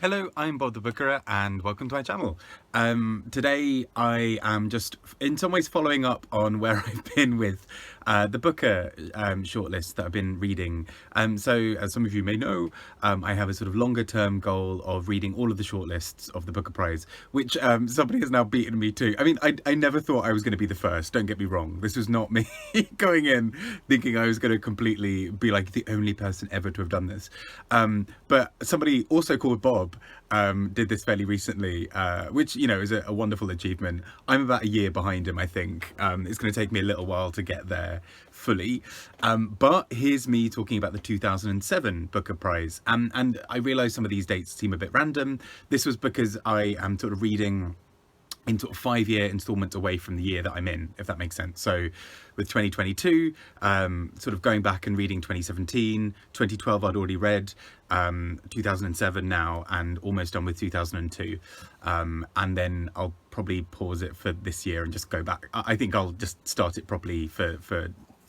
Hello, I'm Bob the Bookerer and welcome to my channel. Today I am just in some ways following up on where I've been with the Booker shortlist that I've been reading. So as some of you may know, I have a sort of longer term goal of reading all of the shortlists of the Booker Prize, which somebody has now beaten me to. I mean, I never thought I was going to be the first, don't get me wrong. This was not me going in thinking I was going to completely be like the only person ever to have done this. But somebody also called Bob did this fairly recently, which, you know, is a wonderful achievement. I'm about a year behind him, I think. It's going to take me a little while to get there fully. But here's me talking about the 2007 Booker Prize. And I realise some of these dates seem a bit random. This was because I am sort of reading in sort of 5-year installments away from the year that I'm in, if that makes sense. So with 2022, sort of going back and reading 2017, 2012 I'd already read, 2007 now, and almost done with 2002. And then I'll probably pause it for this year and just go back. I think I'll just start it properly for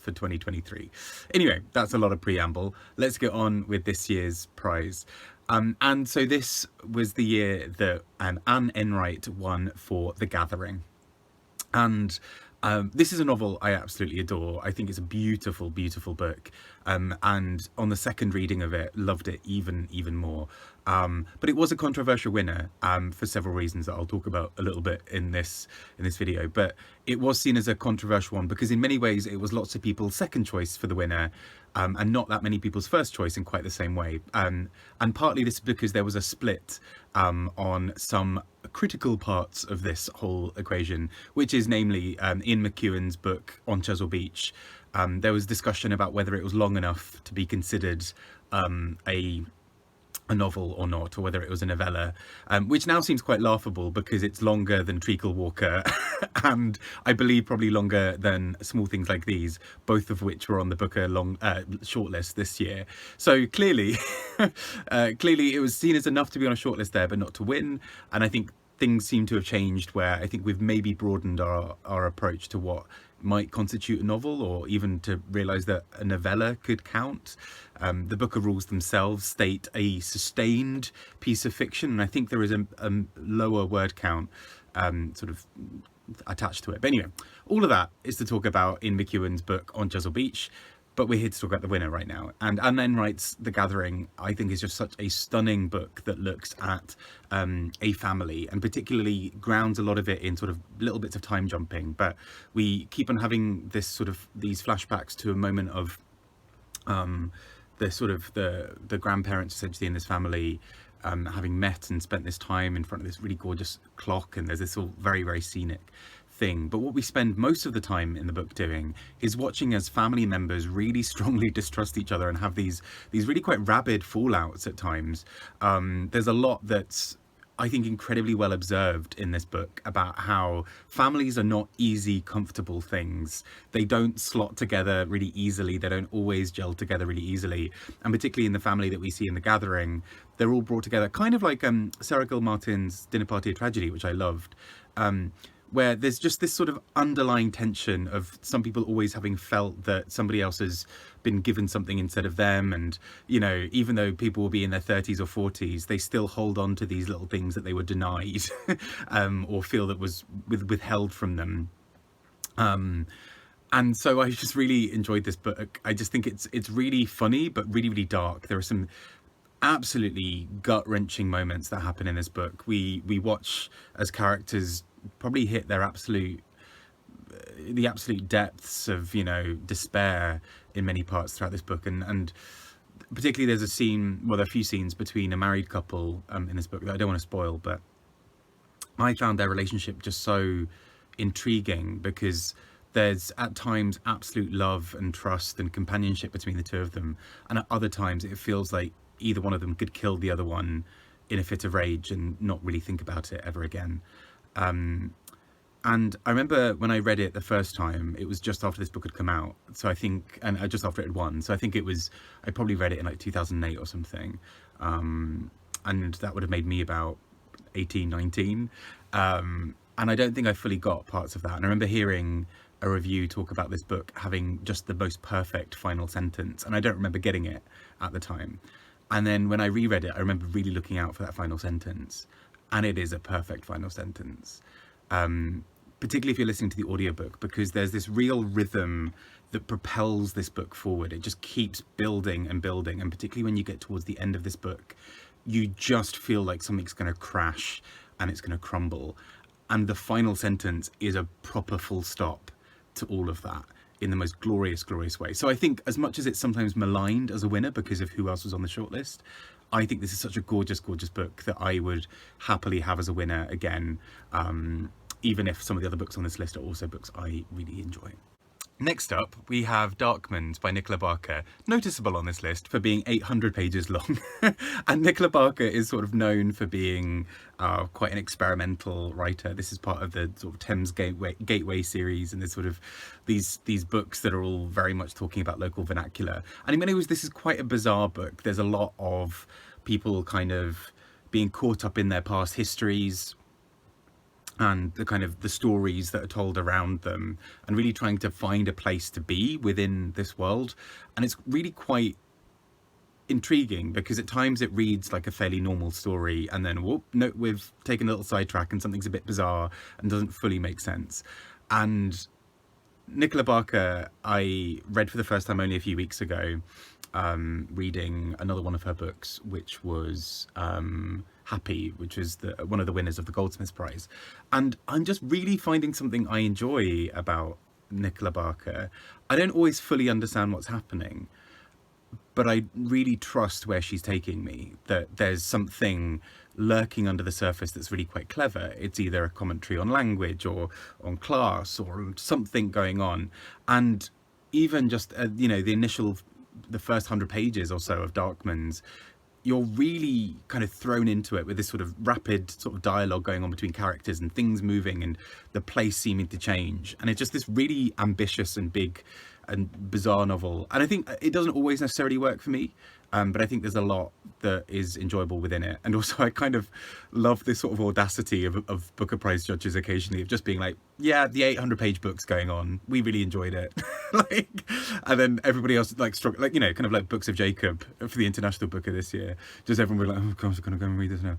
2023. Anyway, that's a lot of preamble. Let's get on with this year's prize. And so this was the year that Anne Enright won for The Gathering. And this is a novel I absolutely adore. I think it's a beautiful, beautiful book. And on the second reading of it, loved it even more. But it was a controversial winner for several reasons that I'll talk about a little bit in this video. But it was seen as a controversial one because in many ways it was lots of people's second choice for the winner, and not that many people's first choice in quite the same way. And partly this is because there was a split on some critical parts of this whole equation, which is namely in McEwan's book on Chesil Beach. There was discussion about whether it was long enough to be considered a novel or not, or whether it was a novella, which now seems quite laughable because it's longer than Treacle Walker and I believe probably longer than Small Things Like These, both of which were on the Booker shortlist this year. So clearly clearly it was seen as enough to be on a shortlist there but not to win. And I think things seem to have changed where I think we've maybe broadened our approach to what might constitute a novel, or even to realise that a novella could count. The Booker rules themselves state a sustained piece of fiction, and I think there is a lower word count sort of attached to it. But anyway, all of that is to talk about in McEwan's book on Chesil Beach. But we're here to talk about the winner right now. And Anne Enright's The Gathering, I think, is just such a stunning book that looks at a family, and particularly grounds a lot of it in sort of little bits of time jumping. But we keep on having this sort of these flashbacks to a moment of the grandparents essentially in this family having met and spent this time in front of this really gorgeous clock, and there's this all very scenic thing. But what we spend most of the time in the book doing is watching as family members really strongly distrust each other and have these really quite rabid fallouts at times. There's a lot that's, I think, incredibly well observed in this book about how families are not easy, comfortable things. They don't slot together really easily. They don't always gel together really easily. And particularly in the family that we see in The Gathering, they're all brought together kind of like Sarah Gilmartin's Dinner Party of Tragedy, which I loved. Where there's just this sort of underlying tension of some people always having felt that somebody else has been given something instead of them. And, you know, even though people will be in their 30s or 40s, they still hold on to these little things that they were denied or feel that was withheld from them. And so I just really enjoyed this book. I just think it's really funny, but really dark. There are some absolutely gut-wrenching moments that happen in this book. We watch as characters probably hit their absolute depths of, you know, despair in many parts throughout this book, and particularly there's a scene, well, there are a few scenes between a married couple in this book that I don't want to spoil, but I found their relationship just so intriguing because there's at times absolute love and trust and companionship between the two of them, and at other times it feels like either one of them could kill the other one in a fit of rage and not really think about it ever again. And I remember when I read it the first time, it was just after this book had come out. So I think, and just after it had won. So I think I probably read it in like 2008 or something. And that would have made me about 18, 19. And I don't think I fully got parts of that. And I remember hearing a review talk about this book having just the most perfect final sentence. And I don't remember getting it at the time. And then when I reread it, I remember really looking out for that final sentence, and it is a perfect final sentence. Particularly if you're listening to the audiobook, because there's this real rhythm that propels this book forward. It just keeps building and building, and particularly when you get towards the end of this book, you just feel like something's going to crash and it's going to crumble. And the final sentence is a proper full stop to all of that in the most glorious, glorious way. So I think, as much as it's sometimes maligned as a winner because of who else was on the shortlist, I think this is such a gorgeous, gorgeous book that I would happily have as a winner again, even if some of the other books on this list are also books I really enjoy. Next up, we have Darkmans by Nicola Barker, noticeable on this list for being 800 pages long. And Nicola Barker is sort of known for being quite an experimental writer. This is part of the sort of Thames Gateway series, and there's sort of these books that are all very much talking about local vernacular. And in many ways, this is quite a bizarre book. There's a lot of people kind of being caught up in their past histories and the kind of the stories that are told around them, and really trying to find a place to be within this world. And it's really quite intriguing, because at times it reads like a fairly normal story, and then whoop, no, we've taken a little sidetrack and something's a bit bizarre and doesn't fully make sense. And Nicola Barker, I read for the first time only a few weeks ago, reading another one of her books, which was Happy, which is one of the winners of the Goldsmiths Prize. And I'm just really finding something I enjoy about Nicola Barker. I don't always fully understand what's happening, but I really trust where she's taking me, that there's something lurking under the surface that's really quite clever. It's either a commentary on language or on class or something going on. And even just, the first 100 pages or so of Darkmans, you're really kind of thrown into it with this sort of rapid sort of dialogue going on between characters and things moving and the place seeming to change. And it's just this really ambitious and big and bizarre novel. And I think it doesn't always necessarily work for me, but I think there's a lot that is enjoyable within it. And also I kind of love this sort of audacity of Booker Prize judges occasionally, of just being like, yeah, the 800-page book's going on, we really enjoyed it. And then everybody else struggle, kind of like Books of Jacob for the International Booker this year. Just everyone will be like, oh gosh, I'm gonna go and read this now.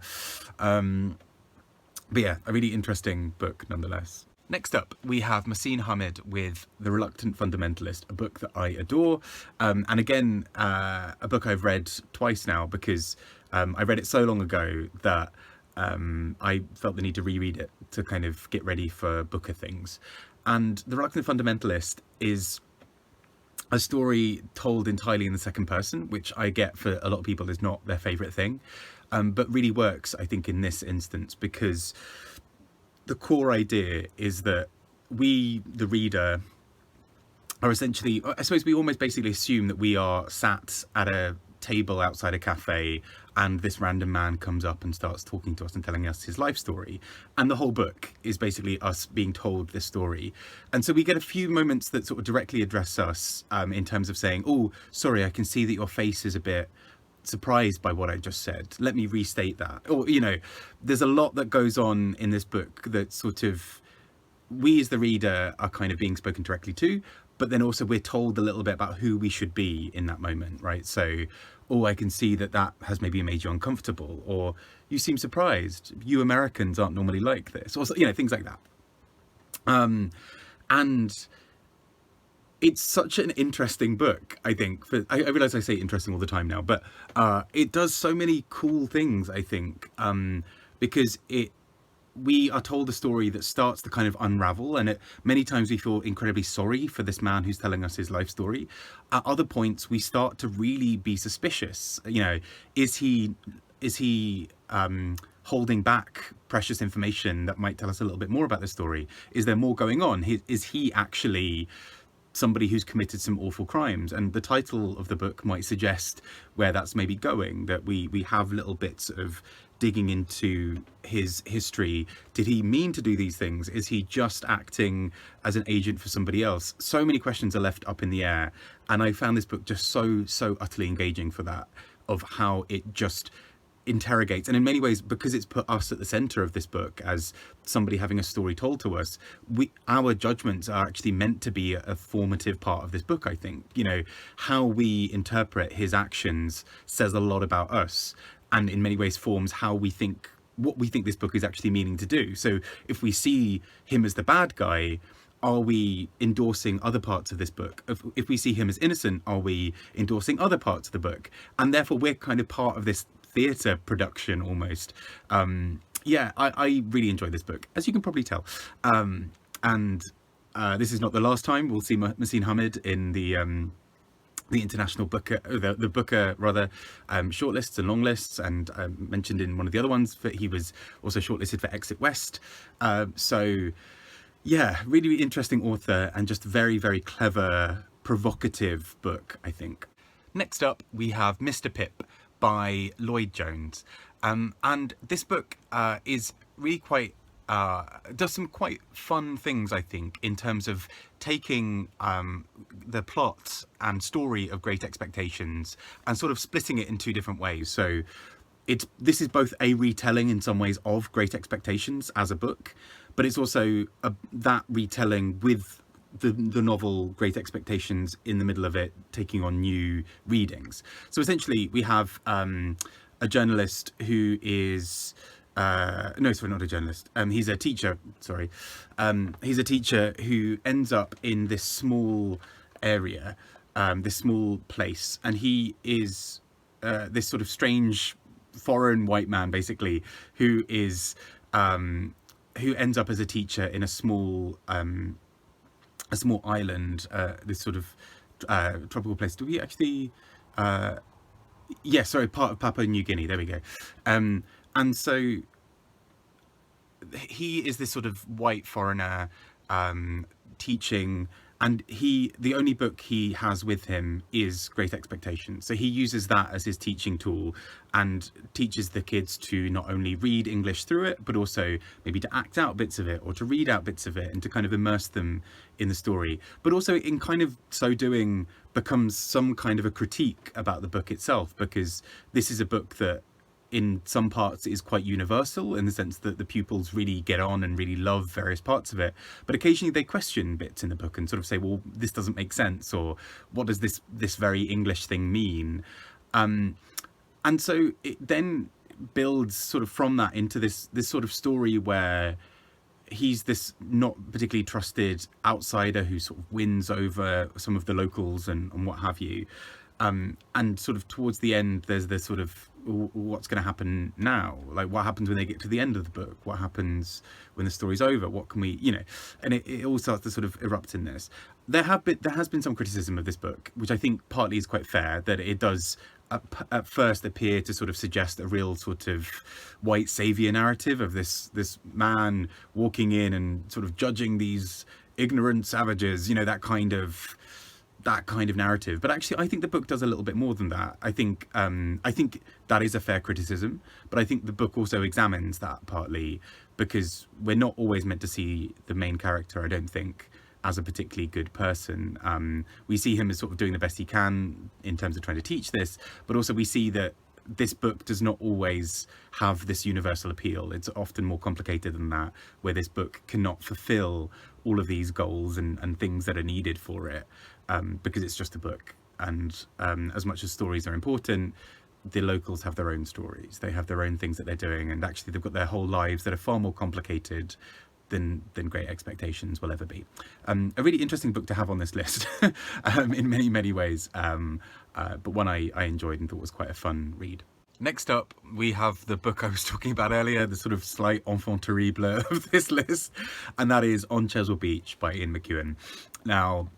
But yeah, a really interesting book nonetheless. Next up, we have Mohsin Hamid with The Reluctant Fundamentalist, a book that I adore. And again, a book I've read twice now, because I read it so long ago that I felt the need to reread it to kind of get ready for Booker things. And The Reluctant Fundamentalist is a story told entirely in the second person, which I get for a lot of people is not their favourite thing, but really works, I think, in this instance, because the core idea is that we, the reader, are essentially, I suppose we almost basically assume that we are sat at a table outside a cafe, and this random man comes up and starts talking to us and telling us his life story. And the whole book is basically us being told this story. And so we get a few moments that sort of directly address us, in terms of saying, oh, sorry, I can see that your face is a bit surprised by what I just said. Let me restate that. Or, there's a lot that goes on in this book that sort of, we as the reader are kind of being spoken directly to, but then also we're told a little bit about who we should be in that moment, right? So, oh, I can see that has maybe made you uncomfortable, or you seem surprised. You Americans aren't normally like this, or, things like that. And it's such an interesting book, I think. I realise I say interesting all the time now, but it does so many cool things, I think, because we are told a story that starts to kind of unravel, and many times we feel incredibly sorry for this man who's telling us his life story. At other points, we start to really be suspicious. Is he holding back precious information that might tell us a little bit more about the story? Is there more going on? Is he actually somebody who's committed some awful crimes? And the title of the book might suggest where that's maybe going, that we have little bits of digging into his history. Did he mean to do these things? Is he just acting as an agent for somebody else? So many questions are left up in the air, and I found this book just so utterly engaging for that, of how it just interrogates, and in many ways, because it's put us at the center of this book as somebody having a story told to us, our judgments are actually meant to be a formative part of this book. I think, you know, how we interpret his actions says a lot about us, and in many ways forms how we think, what we think this book is actually meaning to do. So if we see him as the bad guy, are we endorsing other parts of this book? If we see him as innocent, are we endorsing other parts of the book? And therefore we're kind of part of this theatre production almost. Yeah, I really enjoyed this book, as you can probably tell. And this is not the last time we'll see Mohsin Hamid in the international Booker, the Booker rather, shortlists and long lists, and mentioned in one of the other ones that he was also shortlisted for Exit West. So yeah, really, really interesting author, and just very, very clever, provocative book, I think. Next up, we have Mr. Pip by Lloyd Jones. And this book is really quite, does some quite fun things, I think, in terms of taking the plot and story of Great Expectations and sort of splitting it in two different ways. So this is both a retelling in some ways of Great Expectations as a book, but it's also that retelling with the novel Great Expectations in the middle of it, taking on new readings. So essentially we have a journalist who is no, sorry, not a journalist, he's a teacher, sorry. He's a teacher who ends up in this small area, this small place, and he is this sort of strange foreign white man, basically, who is who ends up as a teacher in a small island, this sort of tropical place. Do we actually yeah, sorry, part of Papua New Guinea, there we go. And so he is this sort of white foreigner teaching, and the only book he has with him is Great Expectations. So he uses that as his teaching tool and teaches the kids to not only read English through it, but also maybe to act out bits of it or to read out bits of it and to kind of immerse them in the story. But also in kind of so doing becomes some kind of a critique about the book itself, because this is a book that in some parts is quite universal, in the sense that the pupils really get on and really love various parts of it, but occasionally they question bits in the book and sort of say, well, this doesn't make sense, or what does this very English thing mean? And so it then builds sort of from that into this sort of story where he's this not particularly trusted outsider who sort of wins over some of the locals and what have you. And sort of towards the end, there's this sort of, what's going to happen now? Like, what happens when they get to the end of the book? What happens when the story's over? What can we, you know? And it all starts to sort of erupt in this. There has been some criticism of this book, which I think partly is quite fair, that it does at first appear to sort of suggest a real sort of white savior narrative of this man walking in and sort of judging these ignorant savages, you know, that kind of narrative. But actually I think the book does a little bit more than that. I think that is a fair criticism, but I think the book also examines that partly, because we're not always meant to see the main character, I don't think, as a particularly good person. We see him as sort of doing the best he can in terms of trying to teach this, but also we see that this book does not always have this universal appeal. It's often more complicated than that, where this book cannot fulfill all of these goals and things that are needed for it, because it's just a book. And as much as stories are important, the locals have their own stories. They have their own things that they're doing, and actually they've got their whole lives that are far more complicated than Great Expectations will ever be. A really interesting book to have on this list in many, many ways, but one I enjoyed and thought was quite a fun read. Next up, we have the book I was talking about earlier, the sort of slight enfant terrible of this list, and that is On Chesil Beach by Ian McEwan. Now,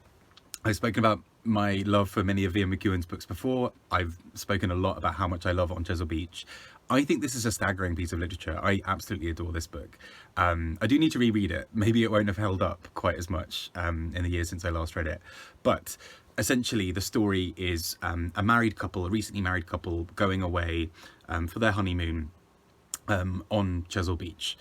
I've spoken about my love for many of Ian McEwan's books before. I've spoken a lot about how much I love On Chesil Beach. I think this is a staggering piece of literature. I absolutely adore this book. I do need to reread it. Maybe it won't have held up quite as much in the years since I last read it. But essentially the story is a recently married couple going away for their honeymoon on Chesil Beach,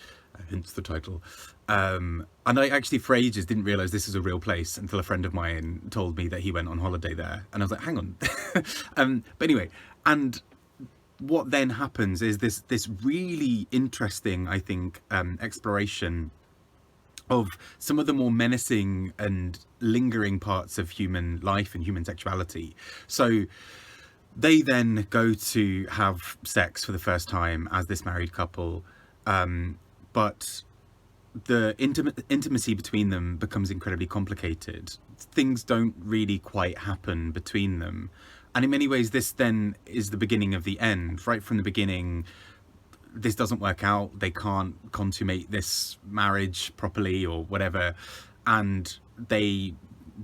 hence the title. And I actually for ages didn't realise this is a real place until a friend of mine told me that he went on holiday there. And I was like, hang on. But anyway, and what then happens is this really interesting, I think, exploration of some of the more menacing and lingering parts of human life and human sexuality. So they then go to have sex for the first time as this married couple, but the intimacy between them becomes incredibly complicated. Things don't really quite happen between them. And in many ways, this then is the beginning of the end. Right from the beginning, this doesn't work out. They can't consummate this marriage properly or whatever. And they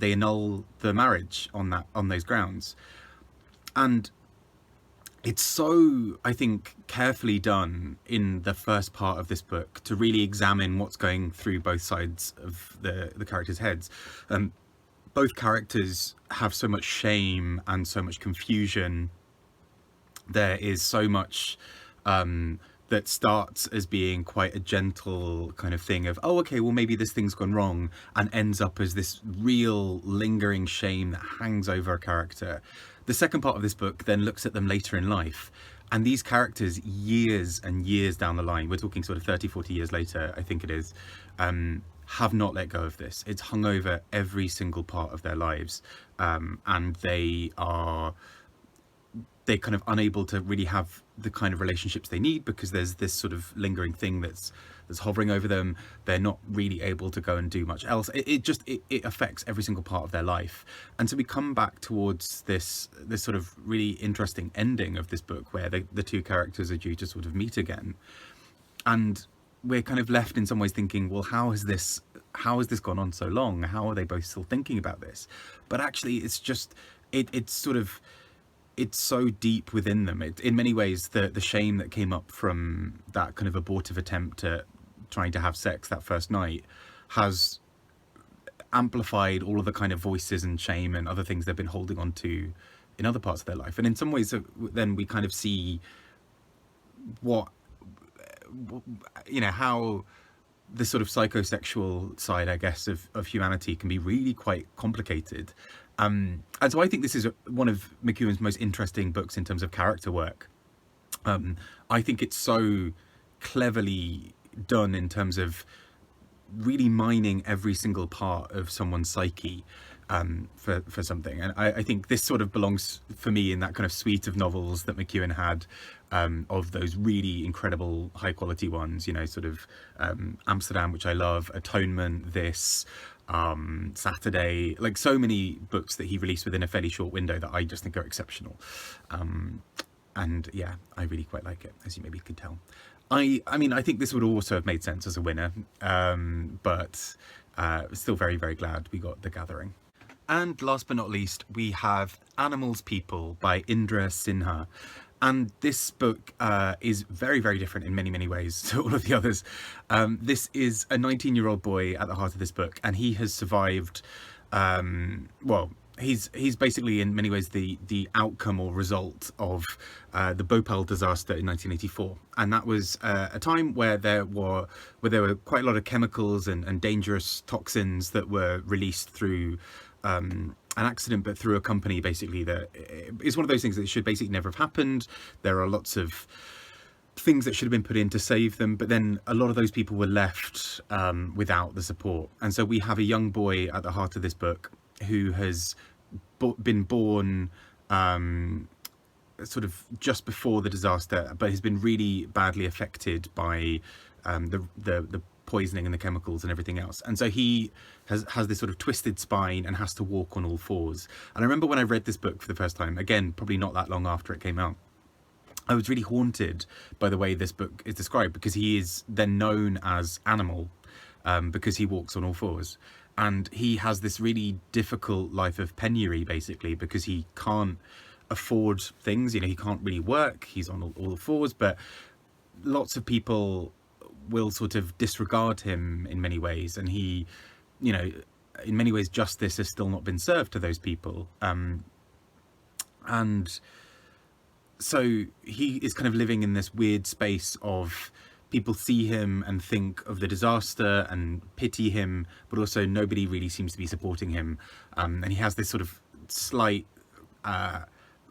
annul the marriage on those grounds. And it's so, I think, carefully done in the first part of this book to really examine what's going through both sides of the characters' heads. Both characters have so much shame and so much confusion. There is so much that starts as being quite a gentle kind of thing of, oh, okay, well, maybe this thing's gone wrong, and ends up as this real lingering shame that hangs over a character. The second part of this book then looks at them later in life, and these characters, years and years down the line, we're talking sort of 30, 40 years later, I think it is, have not let go of this. It's hung over every single part of their lives, and they're kind of unable to really have the kind of relationships they need because there's this sort of lingering thing that's hovering over them. They're not really able to go and do much else. It affects every single part of their life. And so we come back towards this sort of really interesting ending of this book where the two characters are due to sort of meet again. And we're kind of left in some ways thinking, well, how has this gone on so long? How are they both still thinking about this? But actually, it's just, it's so deep within them. In many ways, the shame that came up from that kind of abortive attempt at trying to have sex that first night has amplified all of the kind of voices and shame and other things they've been holding on to in other parts of their life. And in some ways, then we kind of see how the sort of psychosexual side, I guess, of humanity can be really quite complicated. And so I think this is one of McEwan's most interesting books in terms of character work. I think it's so cleverly done in terms of really mining every single part of someone's psyche for something. And I think this sort of belongs for me in that kind of suite of novels that McEwan had, of those really incredible high quality ones, sort of Amsterdam, which I love, Atonement, this, Saturday, like so many books that he released within a fairly short window that I just think are exceptional. And yeah, I really quite like it, as you maybe can tell. I mean, I think this would also have made sense as a winner, but still very, very glad we got The Gathering. And last but not least, we have Animals People by Indra Sinha. And this book is very, very different in many, many ways to all of the others. This is a 19-year-old boy at the heart of this book, and he has survived, he's basically in many ways the outcome or result of the Bhopal disaster in 1984. And that was a time where there were quite a lot of chemicals and dangerous toxins that were released through an accident, but through a company basically that is one of those things that should basically never have happened. There are lots of things that should have been put in to save them, but then a lot of those people were left without the support. And so we have a young boy at the heart of this book who has been born sort of just before the disaster, but has been really badly affected by the poisoning and the chemicals and everything else. And so he has this sort of twisted spine and has to walk on all fours. And I remember when I read this book for the first time, again, probably not that long after it came out, I was really haunted by the way this book is described, because he is then known as Animal because he walks on all fours. And he has this really difficult life of penury, basically, because he can't afford things. He can't really work. He's on all fours, but lots of people will sort of disregard him in many ways. And he, in many ways, justice has still not been served to those people. And so he is kind of living in this weird space of people see him and think of the disaster and pity him, but also nobody really seems to be supporting him. And he has this sort of slight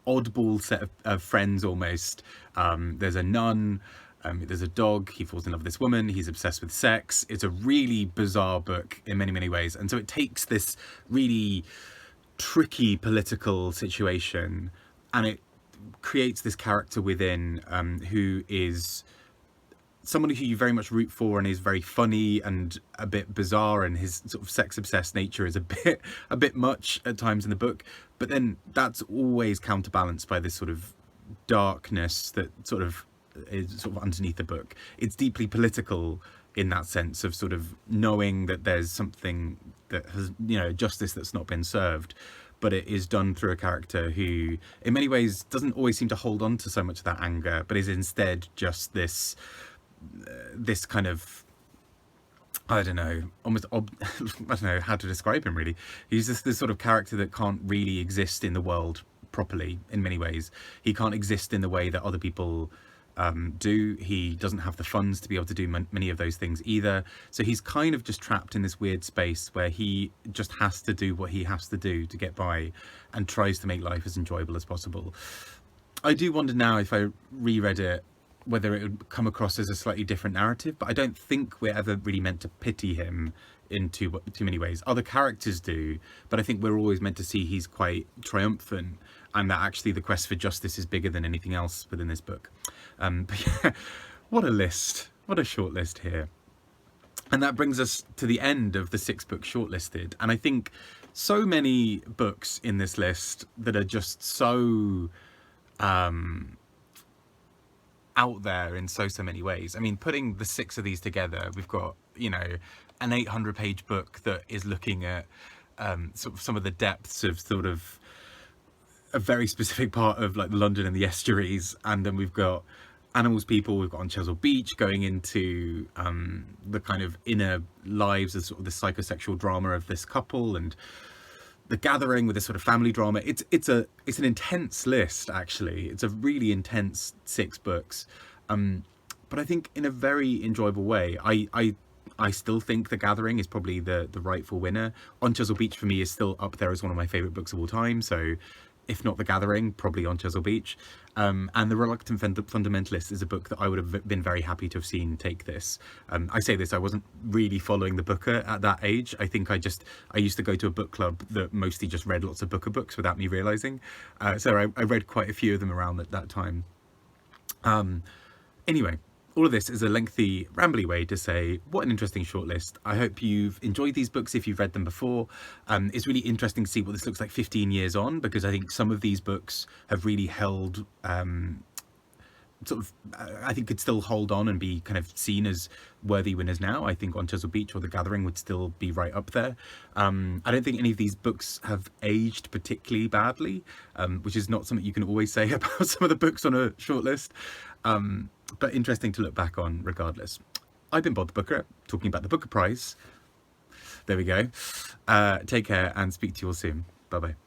oddball set of friends almost. There's a nun, there's a dog, he falls in love with this woman, he's obsessed with sex. It's a really bizarre book in many, many ways. And so it takes this really tricky political situation and it creates this character within who is someone who you very much root for and is very funny and a bit bizarre, and his sort of sex obsessed nature is a bit much at times in the book, but then that's always counterbalanced by this sort of darkness that sort of is sort of underneath the book. It's deeply political in that sense of sort of knowing that there's something that has, you know, justice that's not been served, but it is done through a character who in many ways doesn't always seem to hold on to so much of that anger, but is instead just this kind of, I don't know, almost I don't know how to describe him really. He's just this sort of character that can't really exist in the world properly in many ways. He can't exist in the way that other people do. He doesn't have the funds to be able to do many of those things either. So he's kind of just trapped in this weird space where he just has to do what he has to do to get by and tries to make life as enjoyable as possible. I do wonder now if I reread it whether it would come across as a slightly different narrative, but I don't think we're ever really meant to pity him in too many ways. Other characters do, but I think we're always meant to see he's quite triumphant and that actually the quest for justice is bigger than anything else within this book. But yeah, what a list, what a short list here. And that brings us to the end of the 6 books shortlisted. And I think so many books in this list that are just so out there in so many ways. I mean, putting the 6 of these together, we've got, you know, an 800-page book that is looking at sort of some of the depths of sort of a very specific part of like London and the estuaries, and then we've got Animals People, we've got On Chesil Beach, going into the kind of inner lives of sort of the psychosexual drama of this couple, and The Gathering with this sort of family drama. It's an intense list, actually. It's a really intense 6 books, but I think in a very enjoyable way. I still think The Gathering is probably the rightful winner. On Chesil Beach for me is still up there as one of my favourite books of all time, so if not The Gathering, probably On Chesil Beach. And The Reluctant Fundamentalist is a book that I would have been very happy to have seen take this. I say this, I wasn't really following the Booker at that age. I think I used to go to a book club that mostly just read lots of Booker books without me realising. So I read quite a few of them around at that time. Anyway, all of this is a lengthy, rambly way to say what an interesting shortlist. I hope you've enjoyed these books if you've read them before. It's really interesting to see what this looks like 15 years on, because I think some of these books have really held, I think could still hold on and be kind of seen as worthy winners now. I think On Chesil Beach or The Gathering would still be right up there. I don't think any of these books have aged particularly badly, which is not something you can always say about some of the books on a shortlist. But interesting to look back on regardless. I've been Bob the Booker, talking about the Booker Prize. There we go. Take care and speak to you all soon. Bye bye.